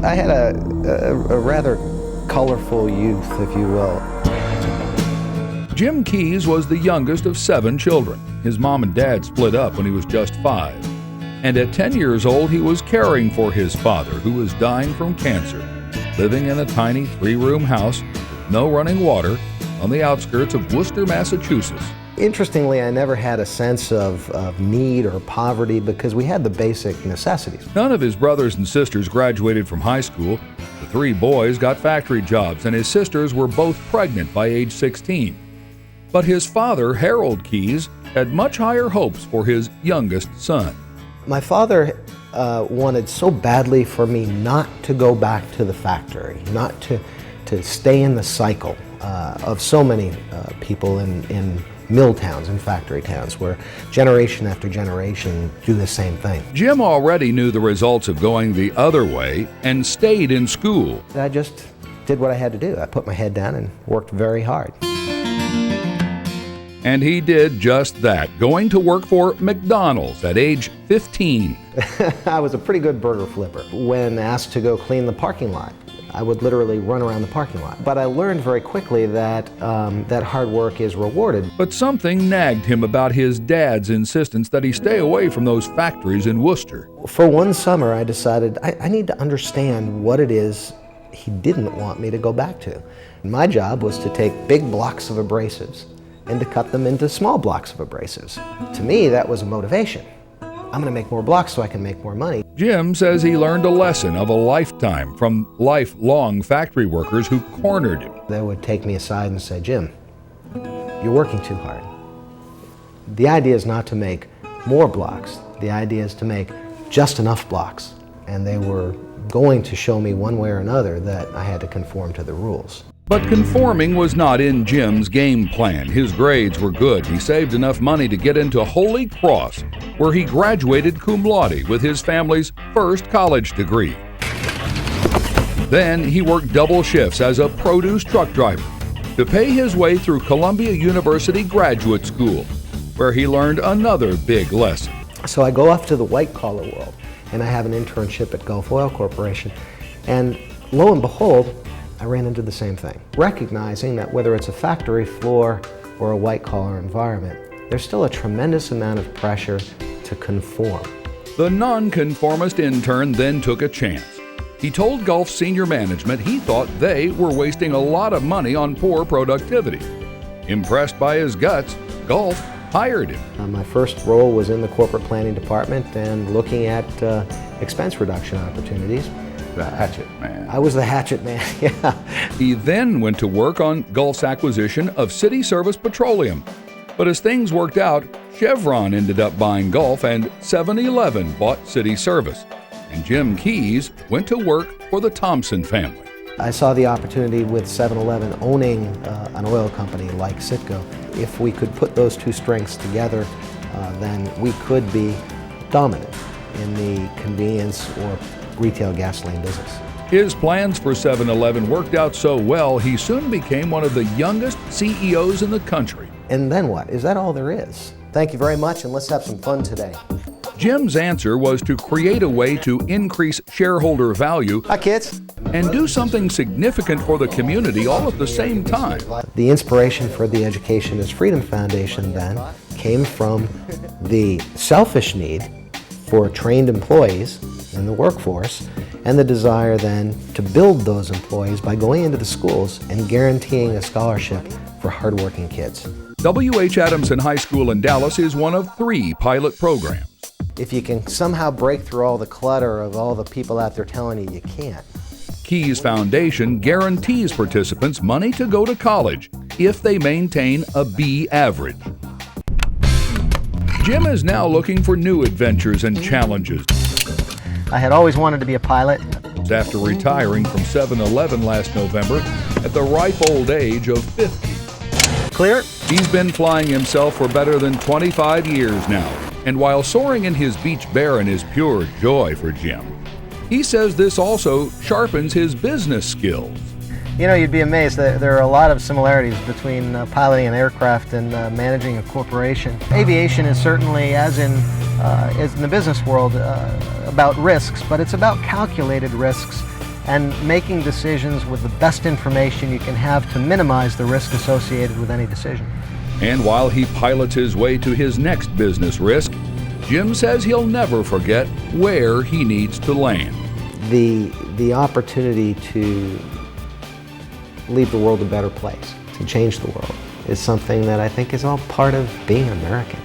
I had a rather colorful youth, if you will. Jim Keyes was the youngest of 7 children. His mom and dad split up when he was just 5. And at 10 years old, he was caring for his father, who was dying from cancer, living in a tiny 3-room house with no running water on the outskirts of Worcester, Massachusetts. Interestingly, I never had a sense of need or poverty because we had the basic necessities. None of his brothers and sisters graduated from high school. The 3 boys got factory jobs, and his sisters were both pregnant by age 16. But his father, Harold Keyes, had much higher hopes for his youngest son. My father wanted so badly for me not to go back to the factory, not to stay in the cycle of so many people in mill towns and factory towns where generation after generation do the same thing. Jim already knew the results of going the other way and stayed in school. I just did what I had to do. I put my head down and worked very hard. And he did just that, going to work for McDonald's at age 15. I was a pretty good burger flipper. When asked to go clean the parking lot, I would literally run around the parking lot. But I learned very quickly that that hard work is rewarded. But something nagged him about his dad's insistence that he stay away from those factories in Worcester. For one summer, I decided I need to understand what it is he didn't want me to go back to. My job was to take big blocks of abrasives and to cut them into small blocks of abrasives. To me, that was a motivation. I'm going to make more blocks so I can make more money. Jim says he learned a lesson of a lifetime from lifelong factory workers who cornered him. They would take me aside and say, Jim, you're working too hard. The idea is not to make more blocks. The idea is to make just enough blocks. And they were going to show me one way or another that I had to conform to the rules. But conforming was not in Jim's game plan. His grades were good. He saved enough money to get into Holy Cross, where he graduated cum laude with his family's first college degree. Then he worked double shifts as a produce truck driver to pay his way through Columbia University Graduate School, where he learned another big lesson. So I go off to the white-collar world, and I have an internship at Gulf Oil Corporation, and lo and behold, I ran into the same thing. Recognizing that whether it's a factory floor or a white-collar environment, there's still a tremendous amount of pressure to conform. The nonconformist intern then took a chance. He told Gulf senior management he thought they were wasting a lot of money on poor productivity. Impressed by his guts, Gulf hired him. My first role was in the corporate planning department and looking at expense reduction opportunities. The hatchet man. I was the hatchet man, yeah. He then went to work on Gulf's acquisition of City Service Petroleum. But as things worked out, Chevron ended up buying Gulf and 7-Eleven bought City Service. And Jim Keyes went to work for the Thompson family. I saw the opportunity with 7-Eleven owning an oil company like Citgo. If we could put those two strengths together, then we could be dominant in the convenience or retail gasoline business. His plans for 7-Eleven worked out so well, he soon became one of the youngest CEOs in the country. And then what? Is that all there is? Thank you very much, and let's have some fun today. Jim's answer was to create a way to increase shareholder value. Hi, kids. And do something significant for the community all at the same time. The inspiration for the Education is Freedom Foundation then came from the selfish need for trained employees in the workforce, and the desire then to build those employees by going into the schools and guaranteeing a scholarship for hardworking kids. W.H. Adamson High School in Dallas is one of 3 pilot programs. If you can somehow break through all the clutter of all the people out there telling you can't. Keyes Foundation guarantees participants money to go to college if they maintain a B average. Jim is now looking for new adventures and challenges. I had always wanted to be a pilot. After retiring from 7-Eleven last November at the ripe old age of 50. Clear? He's been flying himself for better than 25 years now. And while soaring in his Beech Baron is pure joy for Jim, he says this also sharpens his business skills. You know, you'd be amazed that there are a lot of similarities between piloting an aircraft and managing a corporation. Aviation is certainly, as in the business world, about risks, but it's about calculated risks and making decisions with the best information you can have to minimize the risk associated with any decision. And while he pilots his way to his next business risk, Jim says he'll never forget where he needs to land. The opportunity to leave the world a better place, to change the world, is something that I think is all part of being American.